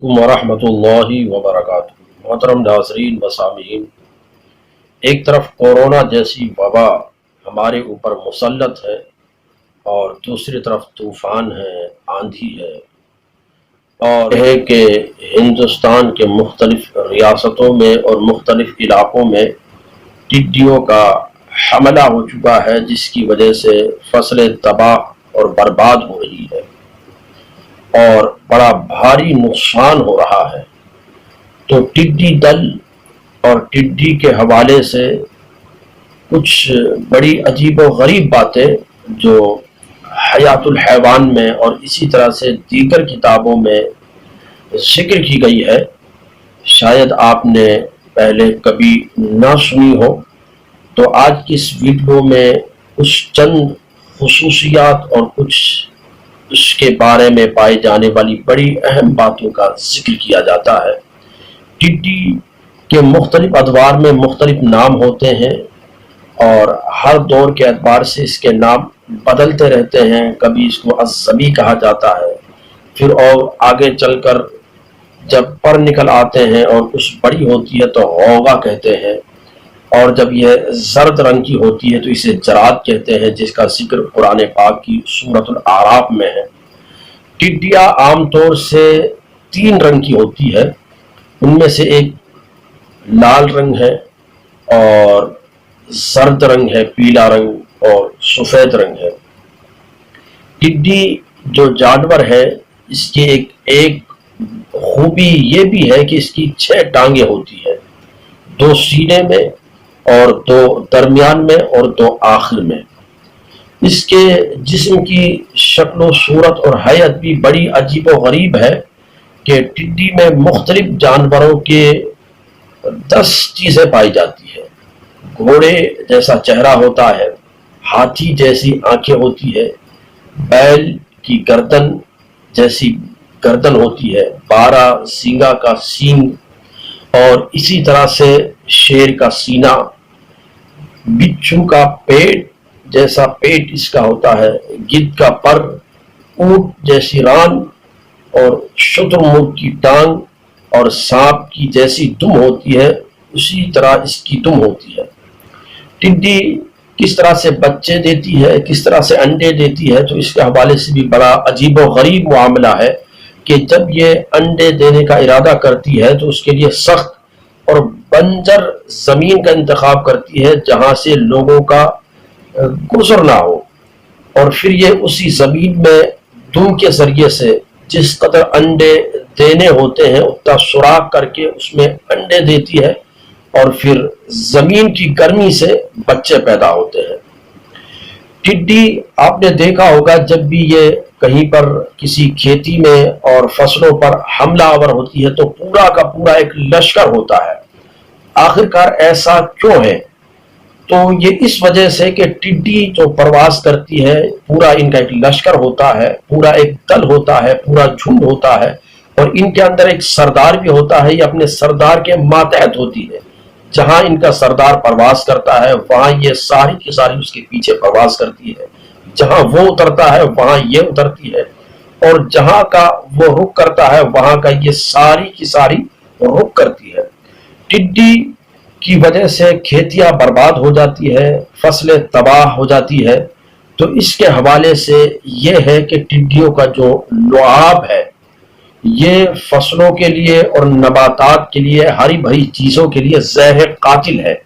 वरहमतुल्लाहि वबरकातुहू। मोहतरम नाज़रीन व सामीन, एक तरफ कोरोना जैसी वबा हमारे ऊपर मुसल्लत है और दूसरी तरफ तूफ़ान है, आंधी है, और है कि हिंदुस्तान के मुख्तलिफ रियासतों में और मुख्तलिफ इलाक़ों में टिड्डियों का हमला हो चुका है, जिसकी वजह से फसलें तबाह और बर्बाद हो रही है और बड़ा भारी नुकसान हो रहा है। तो टिड्डी दल और टिड्डी के हवाले से कुछ बड़ी अजीब व गरीब बातें जो हयातुल हैवान में और इसी तरह से दीगर किताबों में जिक्र की गई है, शायद आपने पहले कभी ना सुनी हो। तो आज की इस वीडियो में कुछ चंद खुसूसियात और कुछ उसके बारे में पाई जाने वाली बड़ी अहम बातों का जिक्र किया जाता है। टिड्डी के मुख्तलिफ अदवार में मुख्तलिफ नाम होते हैं और हर दौर के एतबार से इसके नाम बदलते रहते हैं। कभी इसको अज़्ज़बी कहा जाता है, फिर और आगे चलकर जब पर निकल आते हैं और कुछ बड़ी होती है तो होगा कहते हैं, और जब यह जर्द रंग की होती है तो इसे जराद कहते हैं, जिसका जिक्र कुरान पाक की सूरतुल आराफ में है। टिड्डियाँ आमतौर से 3 रंग की होती है, उनमें से एक लाल रंग है और जर्द रंग है, पीला रंग और सफ़ेद रंग है। टिड्डी जो जानवर है, इसकी एक खूबी ये भी है कि इसकी 6 टांगे होती है, 2 सीने में और 2 दरमियान में और 2 आखिर में। इसके जिस्म की शक्ल सूरत और हैयत भी बड़ी अजीब व गरीब है कि टिड्डी में मुख्तलिफ जानवरों के 10 चीज़ें पाई जाती है। घोड़े जैसा चेहरा होता है, हाथी जैसी आंखें होती है, बैल की गर्दन जैसी गर्दन होती है, 12 सींगा का सींग, और इसी तरह से शेर का सीना, बिच्छू का पेट जैसा पेट इसका होता है, गिद्ध का पर, ऊंट जैसी रान और शुतुरमुर्ग की टांग, और सांप की जैसी दुम होती है, उसी तरह इसकी दुम होती है। टिड्डी किस तरह से बच्चे देती है, किस तरह से अंडे देती है, तो इसके हवाले से भी बड़ा अजीब व गरीब मामला है कि जब ये अंडे देने का इरादा करती है तो उसके लिए सख्त और बंजर ज़मीन का इंतखाब करती है जहाँ से लोगों का गुजर ना हो, और फिर ये उसी ज़मीन में दुम के ज़रिए से जिस कदर अंडे देने होते हैं उतना सुराख करके उसमें अंडे देती है, और फिर ज़मीन की गर्मी से बच्चे पैदा होते हैं। टिड्डी आपने देखा होगा जब भी ये कहीं पर किसी खेती में और फसलों पर हमला आवर होती है तो पूरा का पूरा एक लश्कर होता है। आखिरकार ऐसा क्यों है? तो ये इस वजह से कि टिड्डी जो परवास करती है, पूरा इनका एक लश्कर होता है, पूरा एक दल होता है, पूरा झुंड होता है, और इनके अंदर एक सरदार भी होता है। ये अपने सरदार के मातहत होती है। जहां इनका सरदार प्रवास करता है वहां ये सारी की सारी उसके पीछे प्रवास करती है, जहां वो उतरता है वहां ये उतरती है, और जहां का वो रुख करता है वहां का ये सारी की सारी रुख करती है। टिड्डी की वजह से खेतियां बर्बाद हो जाती है, फसलें तबाह हो जाती है। तो इसके हवाले से ये है कि टिड्डियों का जो लुआब है ये फसलों के लिए और नबातात के लिए, हरी भरी चीजों के लिए जहर कातिल है।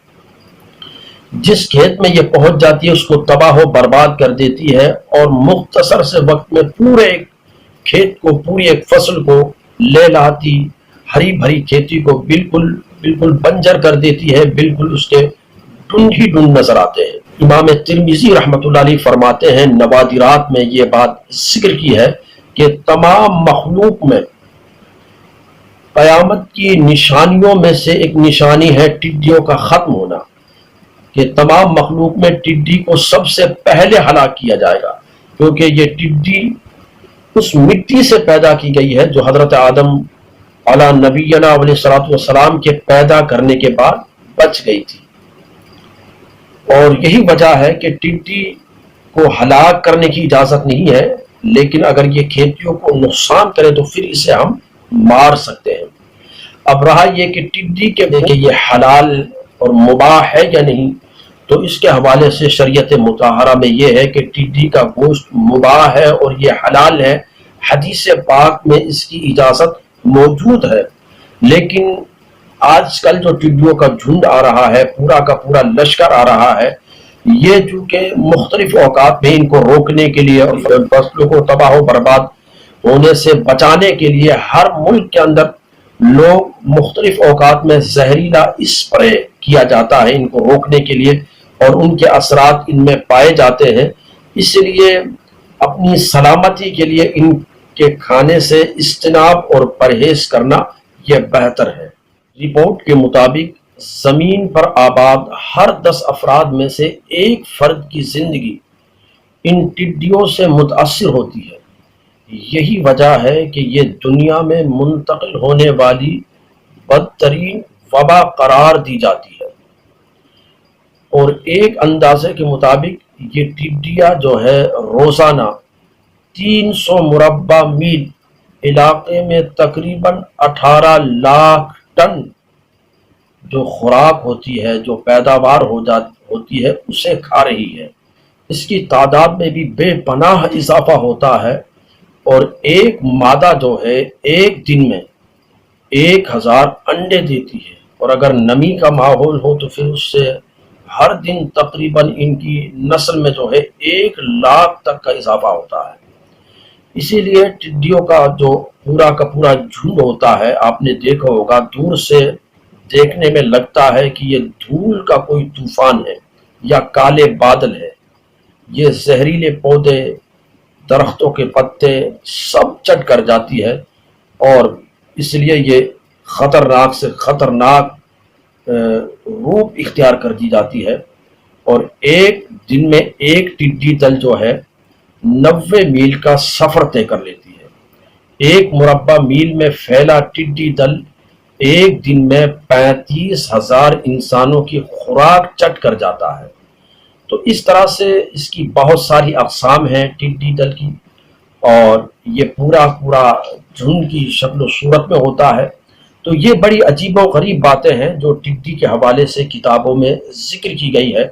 जिस खेत में ये पहुंच जाती है उसको तबाह व बर्बाद कर देती है, और मुख्तसर से वक्त में पूरे एक खेत को, पूरी एक फसल को ले लाती, हरी भरी खेती को बिल्कुल बिल्कुल बंजर कर देती है, बिल्कुल उसके ढूंढ ही ढूंढ नजर आते हैं। इमाम तिरमिज़ी रहमतुल्लाह अलैह फरमाते हैं, नवादिरात में ये बात जिक्र की है कि तमाम मखलूक में क़यामत की निशानियों में से एक निशानी है टिड्डियों का ख़त्म होना, कि तमाम मखलूक में टिड्डी को सबसे पहले हलाक किया जाएगा, क्योंकि ये टिड्डी उस मिट्टी से पैदा की गई है जो हज़रत आदम अला नबीना अलैहिस्सलातु वस्सलाम के पैदा करने के बाद बच गई थी। और यही वजह है कि टिड्डी को हलाक करने की इजाज़त नहीं है, लेकिन अगर ये खेतियों को नुकसान करे तो फिर इसे हम مار سکتے ہیں۔ اب رہا یہ کہ ٹڈی کے یہ حلال اور مباح ہے یا نہیں، تو اس کے حوالے سے شریعت مطہرہ میں یہ ہے کہ ٹڈی کا گوشت مباح ہے اور یہ حلال ہے، حدیث پاک میں اس کی اجازت موجود ہے۔ لیکن آج کل جو ٹڈیوں کا جھنڈ آ رہا ہے، پورا کا پورا لشکر آ رہا ہے، یہ چونکہ مختلف اوقات میں ان کو روکنے کے لیے اور فصلوں کو تباہ و برباد ہونے سے بچانے کے لیے ہر ملک کے اندر لوگ مختلف اوقات میں زہریلا اسپرے کیا جاتا ہے ان کو روکنے کے لیے، اور ان کے اثرات ان میں پائے جاتے ہیں۔ اس لیے اپنی سلامتی کے لیے ان کے کھانے سے اجتناب اور پرہیز کرنا یہ بہتر ہے۔ رپورٹ کے مطابق زمین پر آباد ہر 10 افراد میں سے ایک فرد کی زندگی ان ٹڈیوں سے متاثر ہوتی ہے۔ یہی وجہ ہے کہ یہ دنیا میں منتقل ہونے والی بدترین وبا قرار دی جاتی ہے، اور ایک اندازے کے مطابق یہ ٹڈیاں جو ہے روزانہ 300 مربع میل علاقے میں تقریباً 18 لاکھ ٹن جو خوراک ہوتی ہے، جو پیداوار ہوتی ہے، اسے کھا رہی ہے۔ اس کی تعداد میں بھی بے پناہ اضافہ ہوتا ہے، اور ایک مادہ جو ہے ایک دن میں 1000 انڈے دیتی ہے، اور اگر نمی کا ماحول ہو تو پھر اس سے ہر دن تقریباً ان کی نسل میں جو ہے 1 لاکھ تک کا اضافہ ہوتا ہے۔ اسی لیے ٹڈیوں کا جو پورا کا پورا جھنڈ ہوتا ہے، آپ نے دیکھا ہوگا دور سے دیکھنے میں لگتا ہے کہ یہ دھول کا کوئی طوفان ہے یا کالے بادل ہے۔ یہ زہریلے پودے، درختوں کے پتے سب چٹ کر جاتی ہے، اور اس لیے یہ خطرناک سے خطرناک روپ اختیار کر دی جاتی ہے، اور ایک دن میں ایک ٹڈی دل جو ہے 90 میل کا سفر طے کر لیتی ہے۔ 1 مربع میل میں پھیلا ٹڈی دل ایک دن میں 35,000 انسانوں کی خوراک چٹ کر جاتا ہے۔ تو اس طرح سے اس کی بہت ساری اقسام ہیں ٹڈی دل کی، اور یہ پورا جھنڈ کی شکل و صورت میں ہوتا ہے۔ تو یہ بڑی عجیب و غریب باتیں ہیں جو ٹڈی کے حوالے سے کتابوں میں ذکر کی گئی ہے۔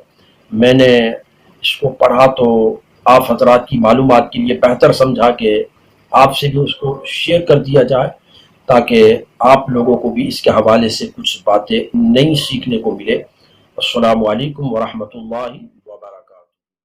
میں نے اس کو پڑھا تو آپ حضرات کی معلومات کے لیے بہتر سمجھا کہ آپ سے بھی اس کو شیئر کر دیا جائے، تاکہ آپ لوگوں کو بھی اس کے حوالے سے کچھ باتیں نئی سیکھنے کو ملے۔ السلام علیکم ورحمۃ اللہ